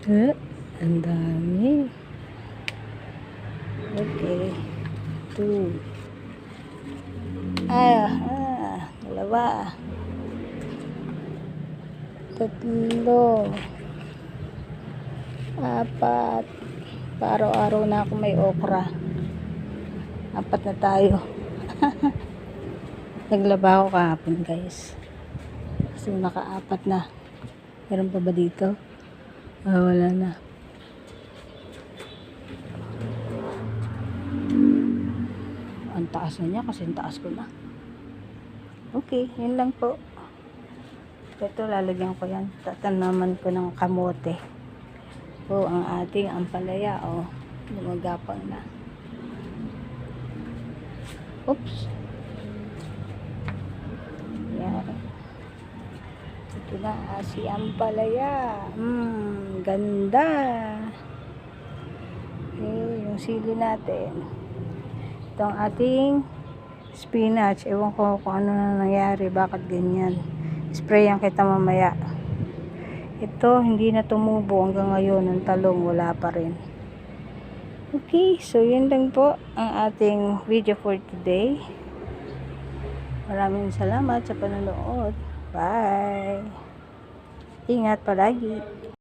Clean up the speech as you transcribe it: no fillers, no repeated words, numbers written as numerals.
Eh, ang dami. Okay. 2. Dalawa. 3. 4. Araw-araw na ako may okra. 4 na tayo. Naglaba ako kahapon, guys. So, naka-4 na. Meron pa ba dito? Wala na. Ang taas na niya kasi ang taas ko na. Okay, yun lang po. Ito, lalagyan ko yan. Tatanaman ko ng kamote. Ang ating ampalaya, lumagapang na. Oops. Yan. Ito na, si ampalaya. Ganda. Okay, yung sili natin. Ito ang ating spinach. Ewan ko kung ano na nangyari. Bakit ganyan. Sprayan kita mamaya. Ito, hindi na tumubo hanggang ngayon. Ang talong, wala pa rin. Okay, so yun lang po ang ating video for today. Maraming salamat sa panonood. Bye! Ingat palagi!